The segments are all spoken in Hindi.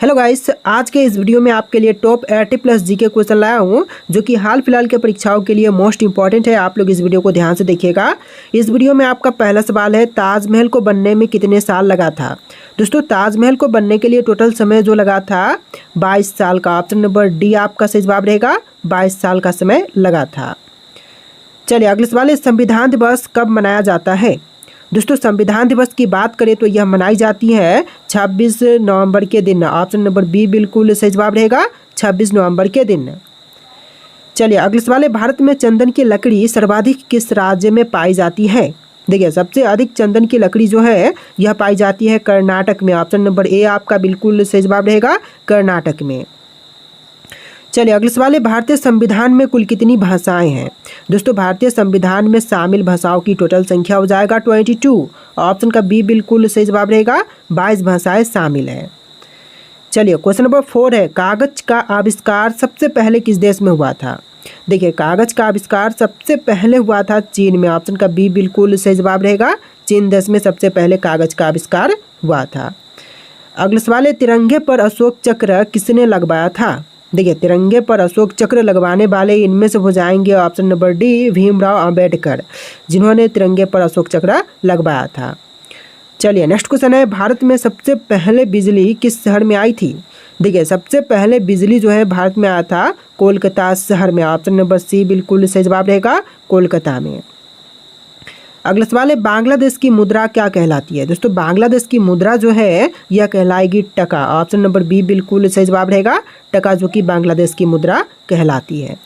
हेलो गाइस, आज के इस वीडियो में आपके लिए टॉप 80 प्लस जीके क्वेश्चन लाया हूँ जो कि हाल फिलहाल के परीक्षाओं के लिए मोस्ट इंपॉर्टेंट है। आप लोग इस वीडियो को ध्यान से देखिएगा। इस वीडियो में आपका पहला सवाल है, ताजमहल को बनने में कितने साल लगा था। दोस्तों, ताजमहल को बनने के लिए टोटल समय जो लगा था 22 साल का। ऑप्शन नंबर डी आपका सही जवाब रहेगा, 22 साल का समय लगा था। चलिए अगले सवाल है, संविधान दिवस कब मनाया जाता है। दोस्तों, संविधान दिवस की बात करें तो यह मनाई जाती है 26 नवंबर के दिन। ऑप्शन नंबर बी बिल्कुल सही जवाब रहेगा, 26 नवंबर के दिन। चलिए अगले सवाल है, भारत में चंदन की लकड़ी सर्वाधिक किस राज्य में पाई जाती है। देखिए, सबसे अधिक चंदन की लकड़ी जो है यह पाई जाती है कर्नाटक में। ऑप्शन नंबर ए आपका बिल्कुल सही जवाब रहेगा, कर्नाटक में। चलिए अगले सवाल है, भारतीय संविधान में कुल कितनी भाषाएं हैं। दोस्तों, भारतीय संविधान में शामिल भाषाओं की टोटल संख्या हो जाएगा 22। ऑप्शन का बी बिल्कुल सही जवाब रहेगा, 22 भाषाएं शामिल हैं। चलिए क्वेश्चन नंबर 4 है, कागज का आविष्कार सबसे पहले किस देश में हुआ था। देखिए, कागज का आविष्कार सबसे पहले हुआ था चीन में। ऑप्शन का बी बिल्कुल सही जवाब रहेगा, चीन देश में सबसे पहले कागज का आविष्कार हुआ था। अगले सवाल है, तिरंगे पर अशोक चक्र किसने लगवाया था। देखिए, तिरंगे पर अशोक चक्र लगवाने वाले इनमें से हो जाएंगे option number D Bhimrao Ambedkar, जिन्होंने तिरंगे पर अशोक चक्र लगवाया था। चलिए नेक्स्ट क्वेश्चन है, भारत में सबसे पहले बिजली किस शहर में आई थी। देखिए, सबसे पहले बिजली जो है भारत में आया था कोलकाता शहर में। ऑप्शन नंबर सी बिल्कुल सही जवाब रहेगा, कोलकाता में। अगला सवाल है, बांग्लादेश की मुद्रा क्या कहलाती है। दोस्तों, बांग्लादेश की मुद्रा जो है यह कहलाएगी टका। ऑप्शन नंबर बी बिल्कुल सही जवाब रहेगा, टका, जो कि बांग्लादेश की मुद्रा कहलाती है।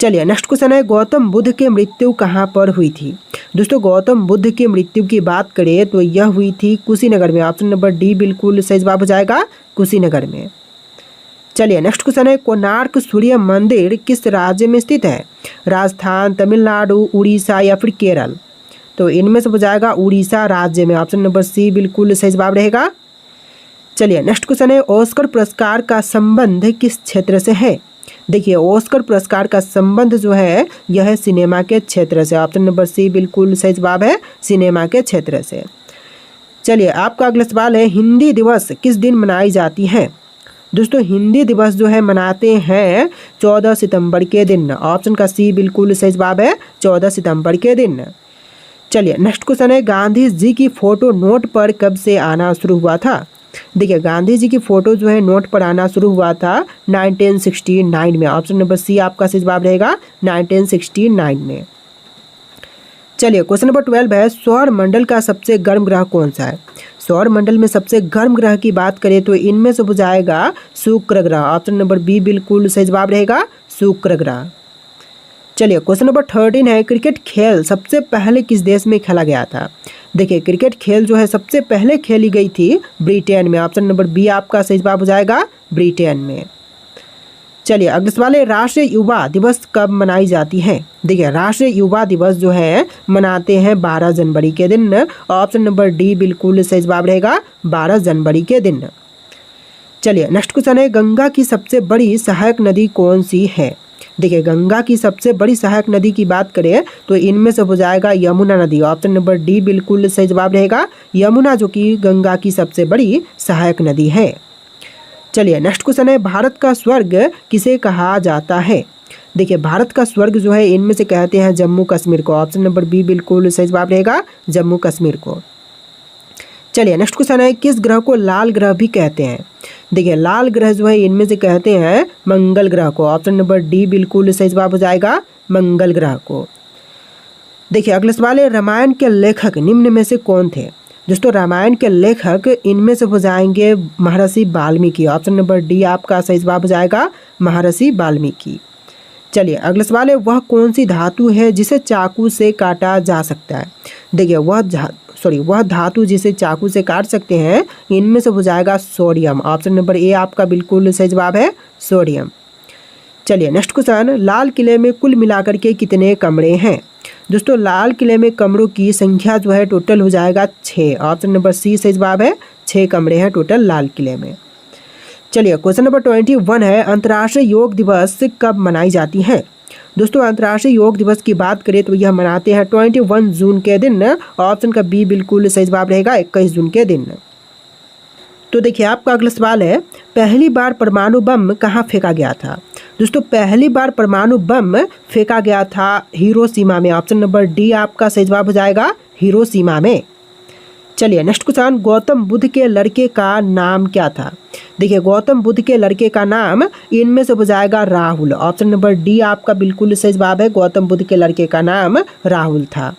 चलिए नेक्स्ट क्वेश्चन है, गौतम बुद्ध की मृत्यु कहाँ पर हुई थी। दोस्तों, गौतम बुद्ध की मृत्यु की बात करें तो यह हुई थी कुशीनगर में। ऑप्शन नंबर डी बिल्कुल सही जवाब हो जाएगा, कुशीनगर में। चलिए नेक्स्ट क्वेश्चन है, कोणार्क सूर्य मंदिर किस राज्य में स्थित है। राजस्थान, तमिलनाडु, उड़ीसा या फिर केरल। तो इनमें से हो जाएगा उड़ीसा राज्य में। ऑप्शन नंबर सी बिल्कुल सही जवाब रहेगा। चलिए नेक्स्ट क्वेश्चन है, ऑस्कर पुरस्कार का संबंध किस क्षेत्र से है। देखिए, ऑस्कर पुरस्कार का संबंध जो है यह है सिनेमा के क्षेत्र से। ऑप्शन नंबर सी बिल्कुल सही जवाब है, सिनेमा के क्षेत्र से। चलिए आपका अगला सवाल है, हिंदी दिवस किस दिन मनाई जाती है। दोस्तों, हिंदी दिवस जो है मनाते हैं 14 सितंबर के दिन। ऑप्शन का सी बिल्कुल सही जवाब है, 14 सितंबर के दिन। चलिए नेक्स्ट क्वेश्चन है, गांधी जी की फोटो नोट पर कब से आना शुरू हुआ था। देखिए, गांधी जी की फोटो जो है नोट पर आना शुरू हुआ था 1969 में। ऑप्शन नंबर सी आपका सही जवाब रहेगा, 1969 में। चलिए क्वेश्चन नंबर 12 है, सौर मंडल का सबसे गर्म ग्रह कौन सा है। सौर मंडल में सबसे गर्म ग्रह की बात करें तो इनमें से हो जाएगा शुक्र ग्रह। ऑप्शन नंबर बी बिल्कुल सही जवाब रहेगा, शुक्र ग्रह। चलिए क्वेश्चन नंबर 13 है, क्रिकेट खेल सबसे पहले किस देश में खेला गया था। देखिए, क्रिकेट खेल जो है सबसे पहले खेली गई थी ब्रिटेन में। ऑप्शन नंबर बी आपका सही जवाब हो जाएगा, ब्रिटेन में। चलिए अगले सवाल है, राष्ट्रीय युवा दिवस कब मनाई जाती है। देखिए, राष्ट्रीय युवा दिवस जो है मनाते हैं 12 जनवरी के दिन। ऑप्शन नंबर डी बिल्कुल सही जवाब रहेगा, 12 जनवरी के दिन। चलिए नेक्स्ट क्वेश्चन है, गंगा की सबसे बड़ी सहायक नदी कौन सी है। देखिए, गंगा की सबसे बड़ी सहायक नदी की बात करें तो इनमें से हो जाएगा यमुना नदी। ऑप्शन नंबर डी बिल्कुल सही जवाब रहेगा, यमुना, जो कि गंगा की सबसे बड़ी सहायक नदी है। चलिए नेक्स्ट क्वेश्चन है, भारत का स्वर्ग किसे कहा जाता है। देखिए, भारत का स्वर्ग जो है इनमें से कहते हैं जम्मू कश्मीर को। ऑप्शन नंबर बी बिल्कुल सही जवाब रहेगा, जम्मू कश्मीर को। चलिए नेक्स्ट क्वेश्चन है, किस ग्रह को लाल ग्रह भी कहते हैं। देखिए, लाल ग्रह जो है इनमें से कहते हैं मंगल ग्रह को। ऑप्शन नंबर डी बिल्कुल सही जवाब हो जाएगा, मंगल ग्रह को। देखिए अगला सवाल है, रामायण के लेखक निम्न में से कौन थे। दोस्तों, रामायण के लेखक इनमें से हो जाएंगे महर्षि वाल्मीकि। ऑप्शन नंबर डी आपका सही जवाब हो जाएगा, महर्षि वाल्मीकि। चलिए अगला सवाल है, वह कौन सी धातु है जिसे चाकू से काटा जा सकता है। देखिए, वह धातु जिसे चाकू से काट सकते हैं इनमें से हो जाएगा सोडियम। ऑप्शन नंबर ए आपका बिल्कुल सही जवाब है, सोडियम। चलिए नेक्स्ट क्वेश्चन, लाल किले में कुल मिलाकर के कितने कमरे हैं। दोस्तों, लाल किले में कमरों की संख्या जो है टोटल हो जाएगा 6। ऑप्शन नंबर सी सही जवाब है, 6 कमरे हैं टोटल लाल किले में। चलिए क्वेश्चन नंबर 21 है, अंतर्राष्ट्रीय योग दिवस कब मनाई जाती है। दोस्तों, अंतर्राष्ट्रीय योग दिवस की बात करें तो यह मनाते हैं 21 जून के दिन। ऑप्शन का बी बिल्कुल सही जवाब रहेगा, 21 जून के दिन। तो देखिए आपका अगला सवाल है, पहली बार परमाणु बम कहाँ फेंका गया था। दोस्तों पहली बार परमाणु बम फेंका गया था हिरोशिमा में। ऑप्शन नंबर डी आपका सही जवाब हो जाएगा, हिरोशिमा में। चलिए नेक्स्ट क्वेश्चन, गौतम बुद्ध के लड़के का नाम क्या था। देखिए गौतम बुद्ध के लड़के का नाम इनमें से हो जाएगा राहुल। ऑप्शन नंबर डी आपका बिल्कुल सही जवाब है, गौतम बुद्ध के लड़के का नाम राहुल था।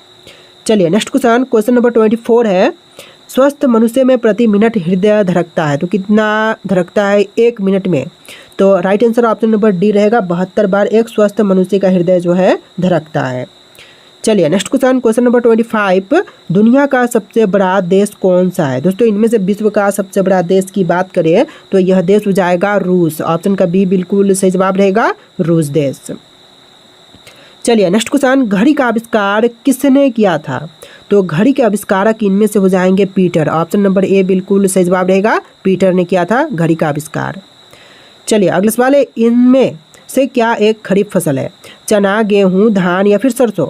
चलिए नेक्स्ट क्वेश्चन, क्वेश्चन नंबर 24 है, स्वस्थ मनुष्य में प्रति मिनट हृदय धड़कता है, तो कितना धड़कता है 1 मिनट में। तो right answer option number D रहेगा, 72 बार एक स्वस्थ मनुष्य का हृदय जो है धड़कता है। चलिए नेक्स्ट क्वेश्चन, क्वेश्चन नंबर 25, दुनिया का सबसे बड़ा देश कौन सा है। दोस्तों इनमें से विश्व का सबसे बड़ा देश की बात करें तो यह देश हो जाएगा रूस। ऑप्शन का बी बिल्कुल सही जवाब रहेगा, रूस देश। चलिए नेक्स्ट क्वेश्चन, घड़ी का आविष्कार किसने किया था। तो घड़ी के आविष्कारक इनमें से हो जाएंगे पीटर। ऑप्शन नंबर ए बिल्कुल सही जवाब रहेगा, पीटर ने किया था घड़ी का आविष्कार। चलिए अगला सवाल है, इनमें से क्या एक खरीफ फसल है, चना, गेहूं, धान या फिर सरसों।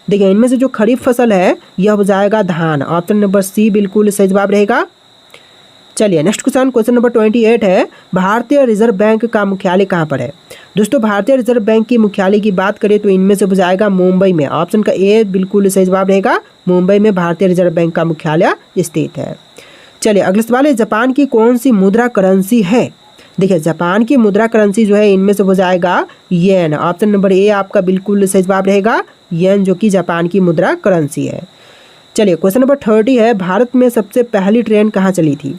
देखिए इनमें से जो खरीफ फसल है यह हो जाएगा धान। ऑप्शन नंबर सी बिल्कुल सही जवाब रहेगा। चलिए नेक्स्ट क्वेश्चन, क्वेश्चन नंबर 28 है, भारतीय रिजर्व बैंक का मुख्यालय कहाँ पर है। दोस्तों भारतीय रिजर्व बैंक की मुख्यालय की बात करें तो इनमें से हो जाएगा मुंबई में। ऑप्शन का ए बिल्कुल सही जवाब रहेगा, मुंबई में भारतीय रिजर्व बैंक का मुख्यालय स्थित है। चलिए अगला सवाल है, जापान की कौन सी मुद्रा करेंसी है। देखिए जापान की मुद्रा करेंसी जो है इनमें से हो जाएगा येन। ऑप्शन नंबर ए आपका बिल्कुल सही जवाब रहेगा, येन जो कि जापान की मुद्रा करेंसी है। चलिए क्वेश्चन नंबर 30 है, भारत में सबसे पहली ट्रेन कहाँ चली थी,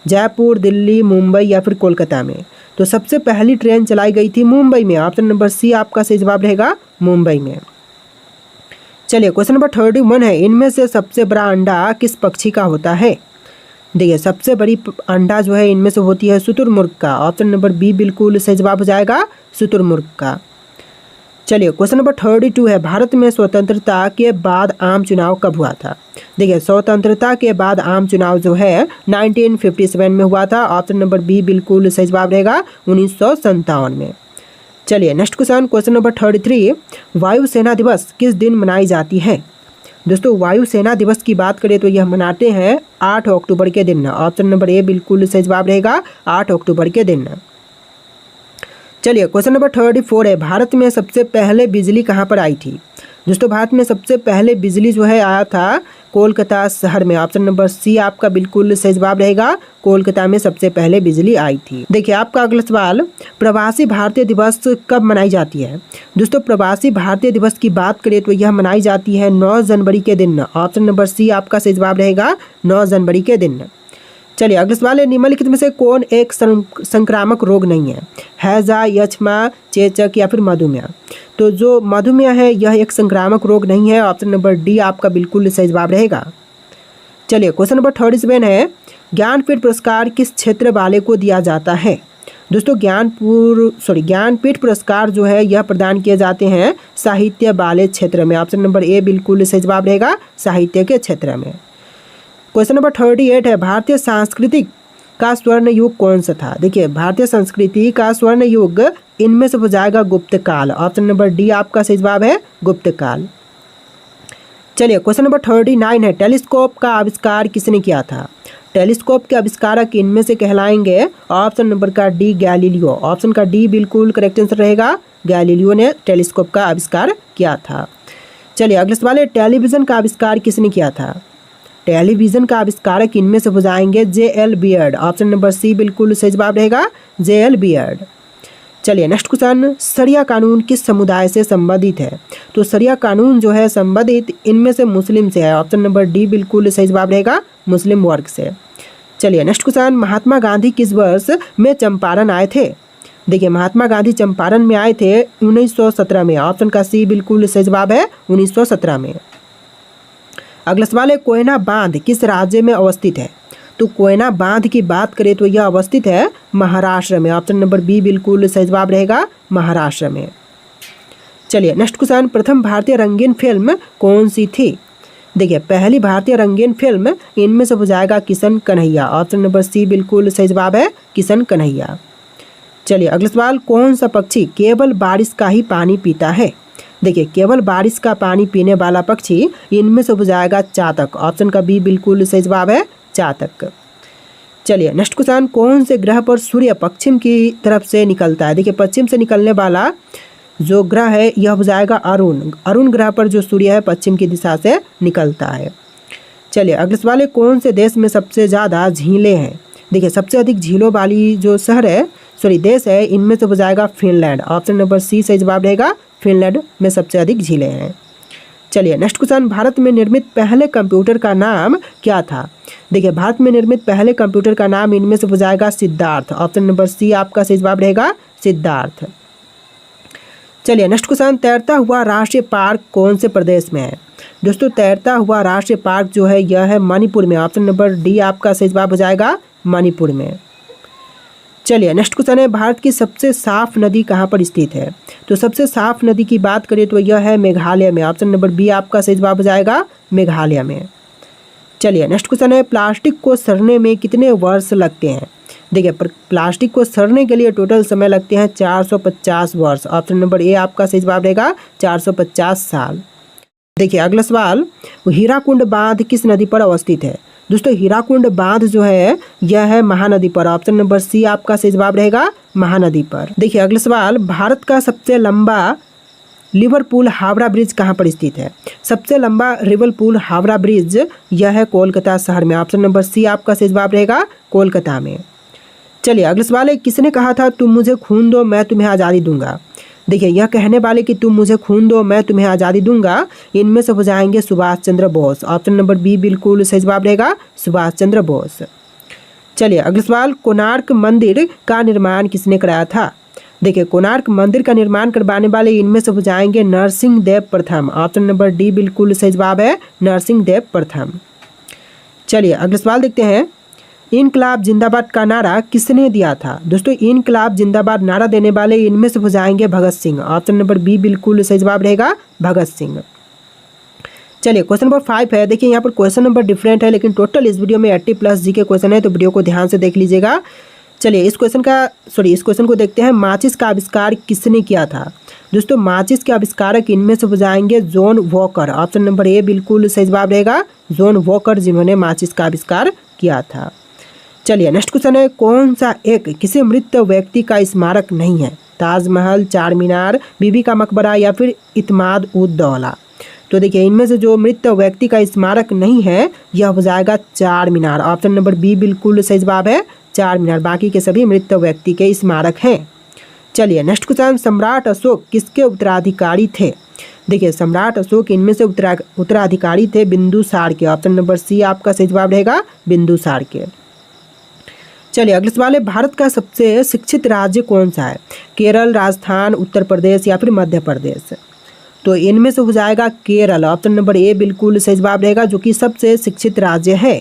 जयपुर, दिल्ली, मुंबई या फिर कोलकाता में। तो सबसे पहली ट्रेन चलाई गई थी मुंबई में। ऑप्शन नंबर सी आपका सही जवाब रहेगा, मुंबई में। चलिए क्वेश्चन नंबर 31 है, इनमें से सबसे बड़ा अंडा किस पक्षी का होता है। देखिए सबसे बड़ी अंडा जो है इनमें से होती है शुतुरमुर्ग का। ऑप्शन नंबर बी बिल्कुल सही जवाब हो जाएगा, शुतुरमुर्ग का। चलिए क्वेश्चन नंबर 32 है, भारत में स्वतंत्रता के बाद आम चुनाव कब हुआ था। देखिए स्वतंत्रता के बाद आम चुनाव जो है 1957 में हुआ था। ऑप्शन नंबर बी बिल्कुल सही जवाब रहेगा, 1957 में। चलिए नेक्स्ट क्वेश्चन, क्वेश्चन नंबर 33, वायुसेना दिवस किस दिन मनाई जाती है। दोस्तों वायुसेना दिवस की बात करें तो यह मनाते हैं 8 अक्टूबर के दिन। ऑप्शन नंबर ए बिल्कुल सही जवाब रहेगा, 8 अक्टूबर के दिन। चलिए क्वेश्चन नंबर 34 है, भारत में सबसे पहले बिजली कहाँ पर आई थी। दोस्तों भारत में सबसे पहले बिजली जो है आया था कोलकाता शहर में। ऑप्शन नंबर सी आपका बिल्कुल सही जवाब रहेगा, कोलकाता में सबसे पहले बिजली आई थी। देखिए आपका अगला सवाल, प्रवासी भारतीय दिवस कब मनाई जाती है। दोस्तों प्रवासी भारतीय दिवस की बात करें तो यह मनाई जाती है 9 जनवरी के दिन। ऑप्शन नंबर सी आपका सही जवाब रहेगा, 9 जनवरी के दिन। चलिए अगला सवाल है, निम्नलिखित में से कौन एक संक्रामक रोग नहीं है, हैजा, यक्ष्मा, चेचक या फिर मधुमेह। तो जो मधुमेह है यह एक संक्रामक रोग नहीं है। ऑप्शन नंबर डी आपका बिल्कुल सही जवाब रहेगा। चलिए क्वेश्चन नंबर 37 है, ज्ञानपीठ पुरस्कार किस क्षेत्र वाले को दिया जाता है। दोस्तों ज्ञानपीठ पुरस्कार जो है यह प्रदान किए जाते हैं साहित्य वाले क्षेत्र में। ऑप्शन नंबर ए बिल्कुल सही जवाब रहेगा, साहित्य के क्षेत्र में। क्वेश्चन नंबर 38 है, भारतीय सांस्कृतिक का स्वर्ण युग कौन सा था। देखिए भारतीय संस्कृति का स्वर्ण युग इनमें से हो जाएगा गुप्त काल। ऑप्शन नंबर डी आपका सही जवाब है, गुप्त काल। चलिए क्वेश्चन नंबर 39 है, टेलीस्कोप का आविष्कार किसने किया था। टेलीस्कोप के आविष्कारक इनमें से कहलाएंगे ऑप्शन नंबर का डी गैलीलियो। ऑप्शन का डी बिल्कुल करेक्ट आंसर रहेगा, गैलीलियो ने टेलीस्कोप का आविष्कार किया था। चलिए अगले सवाल है, टेलीविज़न का आविष्कार किसने किया था। टेलीविज़न का आविष्कारक इनमें से हो जाएंगे जे.एल. बियर्ड। ऑप्शन नंबर सी बिल्कुल सही जवाब रहेगा, जे.एल. बियर्ड। चलिए नेक्स्ट क्वेश्चन, शरिया कानून किस समुदाय से संबंधित है। तो शरिया कानून जो है संबंधित इनमें से मुस्लिम से है। ऑप्शन नंबर डी बिल्कुल सही जवाब रहेगा, मुस्लिम वर्ग से। चलिए नेक्स्ट क्वेश्चन, महात्मा गांधी किस वर्ष में चंपारण आए थे। देखिए महात्मा गांधी चंपारण में आए थे 1917 में। ऑप्शन का सी बिल्कुल सही जवाब है, 1917 में। अगला सवाल है, कोयना बांध किस राज्य में अवस्थित है। तो कोयना बांध की बात करें तो यह अवस्थित है महाराष्ट्र में। ऑप्शन नंबर बी बिल्कुल सही जवाब रहेगा, महाराष्ट्र में। चलिए नेक्स्ट क्वेश्चन, प्रथम भारतीय रंगीन फिल्म कौन सी थी। देखिए पहली भारतीय रंगीन फिल्म इनमें से हो जाएगा Kishan Kanhaiya. Option number C बिल्कुल सही जवाब है, किशन कन्हैया। चलिए अगला सवाल, कौन सा पक्षी केवल बारिश का ही पानी पीता है। देखिए केवल बारिश का पानी पीने वाला पक्षी इनमें से हो जाएगा चातक। ऑप्शन का बी बिल्कुल सही जवाब है, चातक। चलिए नेक्स्ट क्वेश्चन, कौन से ग्रह पर सूर्य पश्चिम की तरफ से निकलता है? देखिए पश्चिम से निकलने वाला जो ग्रह है यह हो जाएगा अरुण। अरुण ग्रह पर जो सूर्य है पश्चिम की दिशा से निकलता है। चलिए अगले सवाल है, कौन से देश में सबसे ज़्यादा झीलें हैं? देखिए सबसे अधिक झीलों वाली जो शहर है देश है इनमें से हो जाएगा फिनलैंड। ऑप्शन नंबर सी सही जवाब रहेगा, फिनलैंड में सबसे अधिक झीलें हैं। चलिए नेक्स्ट क्वेश्चन, भारत में निर्मित पहले कंप्यूटर का नाम क्या था? देखिए भारत में निर्मित पहले कंप्यूटर का नाम इनमें से हो जाएगा सिद्धार्थ। ऑप्शन नंबर सी आपका सही जवाब रहेगा, सिद्धार्थ। चलिए नेक्स्ट क्वेश्चन, तैरता हुआ राष्ट्रीय पार्क कौन से प्रदेश में है? दोस्तों तैरता हुआ राष्ट्रीय पार्क जो है यह है मणिपुर में। ऑप्शन नंबर डी आपका सही जवाब हो जाएगा, मणिपुर में। चलिए नेक्स्ट क्वेश्चन है, भारत की सबसे साफ नदी कहाँ पर स्थित है? तो सबसे साफ नदी की बात करें तो यह है मेघालय में। ऑप्शन नंबर बी आपका सही जवाब हो जाएगा, मेघालय में। चलिए नेक्स्ट क्वेश्चन है, प्लास्टिक को सड़ने में कितने वर्ष लगते हैं? देखिए प्लास्टिक को सड़ने के लिए टोटल समय लगते हैं 450 वर्ष। ऑप्शन नंबर ए आपका सही जवाब रहेगा, 450 साल। देखिए अगला सवाल, हीराकुंड बांध किस नदी पर अवस्थित है? दोस्तों हीराकुंड बांध जो है यह है महानदी पर। ऑप्शन नंबर सी आपका सही जवाब रहेगा, महानदी पर। देखिए अगला सवाल, भारत का सबसे लंबा लिवरपूल हावड़ा ब्रिज कहाँ पर स्थित है? सबसे लंबा लिवरपूल हावड़ा ब्रिज यह है कोलकाता शहर में। ऑप्शन नंबर सी आपका सही जवाब रहेगा, कोलकाता में। चलिए अगला सवाल है, किसने कहा था तुम मुझे खून दो मैं तुम्हें आज़ादी दूंगा? देखिए यह कहने वाले कि तुम मुझे खून दो मैं तुम्हें आज़ादी दूंगा इनमें से हो जाएंगे Subhash Chandra Bose. Option number B बिल्कुल सही जवाब रहेगा, सुभाष चंद्र बोस। चलिए अगला सवाल, कोणार्क मंदिर का निर्माण किसने कराया था? देखिए कोणार्क मंदिर का निर्माण करवाने वाले इनमें से हो जाएंगे नरसिंह देव प्रथम। ऑप्शन नंबर डी बिल्कुल सही जवाब है, नरसिंह देव प्रथम। चलिए अगला सवाल देखते हैं, इनकलाब जिंदाबाद का नारा किसने दिया था? दोस्तों इनकलाब जिंदाबाद नारा देने वाले इनमें से हो जाएंगे Bhagat Singh. Option number B बिल्कुल सही जवाब रहेगा, भगत सिंह। चलिए क्वेश्चन नंबर 5 है। देखिए यहाँ पर क्वेश्चन नंबर डिफरेंट है लेकिन टोटल इस वीडियो में 80+ जी के क्वेश्चन है, तो वीडियो को ध्यान से देख लीजिएगा। चलिए इस क्वेश्चन को देखते हैं, माचिस का आविष्कार किसने किया था? दोस्तों माचिस के आविष्कारक इनमें से हो जाएंगे John walker. Option number A बिल्कुल सही जवाब रहेगा, जॉन वॉकर जिन्होंने माचिस का आविष्कार किया था। चलिए नेक्स्ट क्वेश्चन है, कौन सा एक किसी मृत व्यक्ति का स्मारक नहीं है? ताजमहल, चार मीनार, बीबी का मकबरा या फिर इत्माद उद दौला? तो देखिए इनमें से जो मृत व्यक्ति का स्मारक नहीं है यह हो जाएगा चार मीनार। ऑप्शन नंबर बी बिल्कुल सही जवाब है, चार मीनार। बाकी के सभी मृत व्यक्ति के स्मारक हैं। चलिए नेक्स्ट क्वेश्चन, सम्राट अशोक किसके उत्तराधिकारी थे? देखिए सम्राट अशोक इनमें से उत्तराधिकारी थे बिंदुसार के। ऑप्शन नंबर सी आपका सही जवाब रहेगा, बिंदुसार के। चलिए अगला सवाल है, भारत का सबसे शिक्षित राज्य कौन सा है? केरल, राजस्थान, उत्तर प्रदेश या फिर मध्य प्रदेश? तो इनमें से हो जाएगा केरल। ऑप्शन नंबर ए बिल्कुल सही जवाब रहेगा, जो कि सबसे शिक्षित राज्य है।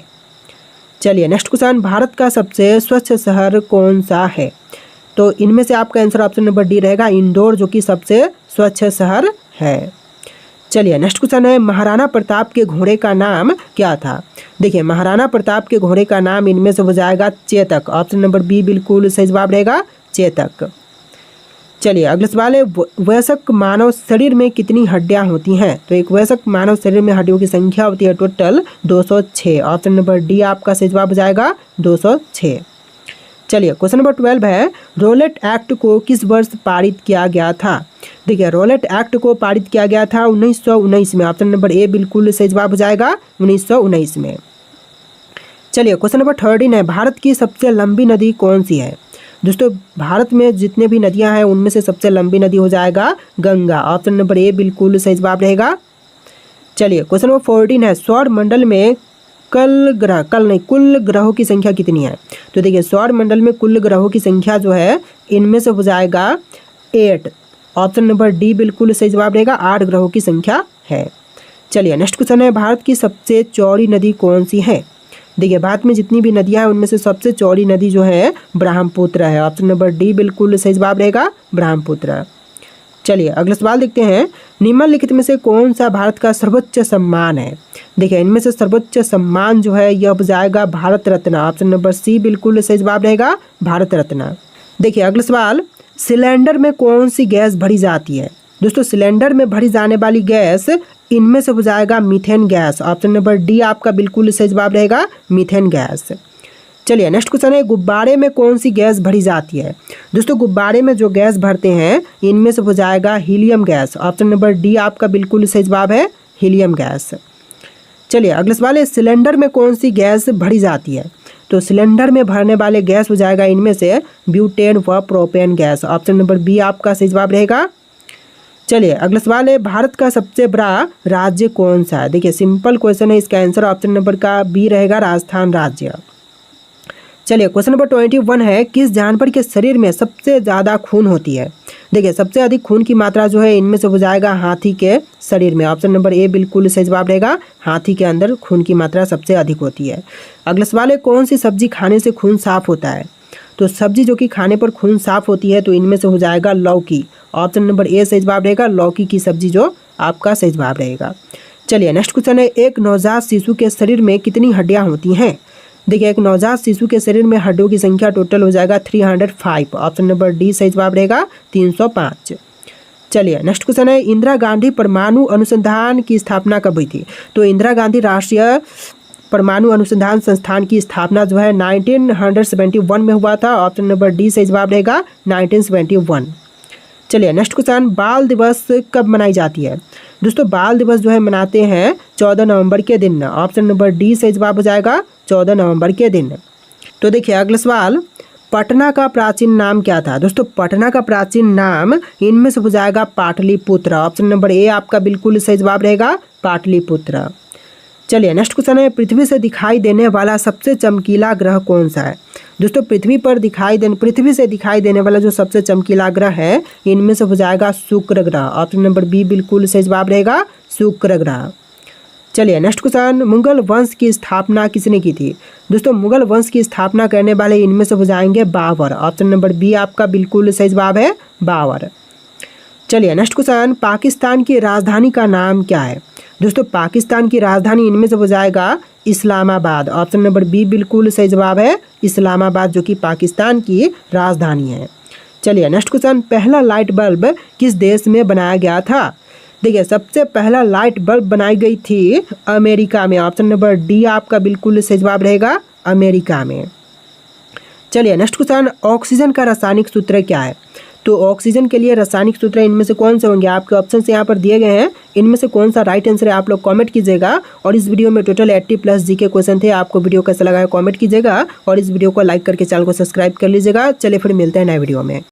चलिए नेक्स्ट क्वेश्चन, भारत का सबसे स्वच्छ शहर कौन सा है? तो इनमें से आपका आंसर ऑप्शन नंबर डी रहेगा, इंदौर, जो कि सबसे स्वच्छ शहर है। चलिए नेक्स्ट क्वेश्चन है, महाराणा प्रताप के घोड़े का नाम क्या था? देखिए महाराणा प्रताप के घोड़े का नाम इनमें से हो जाएगा चेतक। ऑप्शन नंबर बी बिल्कुल सही जवाब रहेगा, चेतक। चलिए अगला सवाल है, वयस्क मानव शरीर में कितनी हड्डियां होती हैं? तो एक वयस्क मानव शरीर में हड्डियों की संख्या होती है टोटल 206। ऑप्शन नंबर डी आपका सही जवाब हो जाएगा, 206। चलिए क्वेश्चन नंबर 12 है, रोलेट एक्ट को किस वर्ष पारित किया गया था? देखिए रोलेट एक्ट को पारित किया गया था 1919 में। ऑप्शन नंबर ए बिल्कुल सही जवाब हो जाएगा, 1919 में। चलिए क्वेश्चन नंबर 13 है, भारत की सबसे लंबी नदी कौन सी है? दोस्तों भारत में जितने भी नदियां हैं उनमें से सबसे लंबी नदी हो जाएगा गंगा। ऑप्शन नंबर ए बिल्कुल सही जवाब रहेगा। चलिए क्वेश्चन नंबर 14 है, सौर मंडल में कुल ग्रहों की संख्या कितनी है? तो देखिए सौर मंडल में कुल ग्रहों की संख्या जो है इनमें से हो जाएगा 8। ऑप्शन नंबर डी बिल्कुल सही जवाब रहेगा, 8 ग्रहों की संख्या है। चलिए नेक्स्ट क्वेश्चन है, भारत की सबसे चौड़ी नदी कौन सी है? देखिए भारत में जितनी भी नदियां हैं उनमें से सबसे चौड़ी नदी जो है ब्रह्मपुत्र है। ऑप्शन नंबर डी बिल्कुल सही जवाब रहेगा, ब्रह्मपुत्र। चलिए अगला सवाल देखते हैं, निम्नलिखित में से कौन सा भारत का सर्वोच्च सम्मान है? देखिए इनमें से सर्वोच्च सम्मान जो है यह हो जाएगा Bharat Ratna. Option number C बिल्कुल सही जवाब रहेगा, भारत रत्न। देखिए अगला सवाल, सिलेंडर में कौन सी गैस भरी जाती है? दोस्तों सिलेंडर में भरी जाने वाली गैस इनमें से हो जाएगा methane gas. Option number D आपका बिल्कुल सही जवाब रहेगा, मीथेन गैस। चलिए नेक्स्ट क्वेश्चन है, गुब्बारे में कौन सी गैस भरी जाती है। दोस्तों गुब्बारे में जो गैस भरते हैं इनमें से हो जाएगा helium gas. Option number D आपका बिल्कुल सही जवाब है, हीलियम गैस। चलिए अगला सवाल है, सिलेंडर में कौन सी गैस भरी जाती है। तो सिलेंडर में भरने वाले गैस हो जाएगा इनमें से ब्यूटेन व propane gas. Option number B आपका सही जवाब रहेगा। चलिए अगला सवाल है, भारत का सबसे बड़ा राज्य कौन सा है। देखिए सिंपल क्वेश्चन है, इसका आंसर ऑप्शन नंबर का बी रहेगा, राजस्थान राज्य। चलिए क्वेश्चन नंबर 21 है, किस जानवर के शरीर में सबसे ज़्यादा खून होती है। देखिए सबसे अधिक खून की मात्रा जो है इनमें से हो जाएगा हाथी के शरीर में। ऑप्शन नंबर ए बिल्कुल सही जवाब रहेगा, हाथी के अंदर खून की मात्रा सबसे अधिक होती है। अगला सवाल है, कौन सी सब्जी खाने से खून साफ होता है। तो सब्जी जो कि खाने पर खून साफ होती है तो इनमें से हो जाएगा लौकी। ऑप्शन नंबर ए सही जवाब रहेगा, लौकी की सब्जी जो आपका सही जवाब रहेगा। चलिए नेक्स्ट क्वेश्चन है, एक नवजात शिशु के शरीर में कितनी हड्डियाँ होती हैं। देखिए एक नवजात शिशु के शरीर में हड्डियों की संख्या टोटल हो जाएगा 305। ऑप्शन नंबर डी सही जवाब रहेगा, 305। चलिए नेक्स्ट क्वेश्चन है, इंदिरा गांधी परमाणु अनुसंधान की स्थापना कब हुई थी। तो इंदिरा गांधी राष्ट्रीय परमाणु अनुसंधान संस्थान की स्थापना जो है 1971 में हुआ था। ऑप्शन नंबर डी सही जवाब रहेगा, 1971। चलिए नेक्स्ट क्वेश्चन, बाल दिवस कब मनाई जाती है। दोस्तों बाल दिवस जो है मनाते हैं 14 नवंबर के दिन। ऑप्शन नंबर डी सही जवाब हो जाएगा, 14 नवंबर के दिन। तो देखिए अगला सवाल, पटना का प्राचीन नाम क्या था। दोस्तों पटना का प्राचीन नाम इनमें से हो जाएगा पाटलिपुत्र। ऑप्शन नंबर ए आपका बिल्कुल सही जवाब रहेगा, पाटलिपुत्र। चलिए नेक्स्ट क्वेश्चन है, पृथ्वी से दिखाई देने वाला सबसे चमकीला ग्रह कौन सा है। दोस्तों पृथ्वी से दिखाई देने वाला जो सबसे चमकीला ग्रह है इनमें से हो जाएगा शुक्र ग्रह। ऑप्शन नंबर बी बिल्कुल सही जवाब रहेगा, शुक्र ग्रह। चलिए नेक्स्ट क्वेश्चन, मुगल वंश की स्थापना किसने की थी। दोस्तों मुगल वंश की स्थापना करने वाले इनमें से हो जाएंगे बाबर। ऑप्शन नंबर बी आपका बिल्कुल सही जवाब है, बाबर। चलिए नेक्स्ट क्वेश्चन, पाकिस्तान की राजधानी का नाम क्या है। दोस्तों पाकिस्तान की राजधानी इनमें से हो जाएगा इस्लामाबाद। ऑप्शन नंबर बी बिल्कुल सही जवाब है, इस्लामाबाद जो कि पाकिस्तान की राजधानी है। चलिए नेक्स्ट क्वेश्चन, पहला लाइट बल्ब किस देश में बनाया गया था। देखिए सबसे पहला लाइट बल्ब बनाई गई थी अमेरिका में। ऑप्शन नंबर डी आपका बिल्कुल सही जवाब रहेगा, अमेरिका में। चलिए नेक्स्ट क्वेश्चन, ऑक्सीजन का रासायनिक सूत्र क्या है। तो ऑक्सीजन के लिए रासायनिक सूत्र इनमें से कौन से होंगे, आपके ऑप्शन यहाँ पर दिए गए हैं, इनमें से कौन सा राइट आंसर है आप लोग कमेंट कीजिएगा। और इस वीडियो में टोटल 80+ जीके क्वेश्चन थे, आपको वीडियो कैसा लगा है कमेंट कीजिएगा और इस वीडियो को लाइक करके चैनल को सब्सक्राइब कर लीजिएगा। चलिए फिर मिलते हैं नए वीडियो में।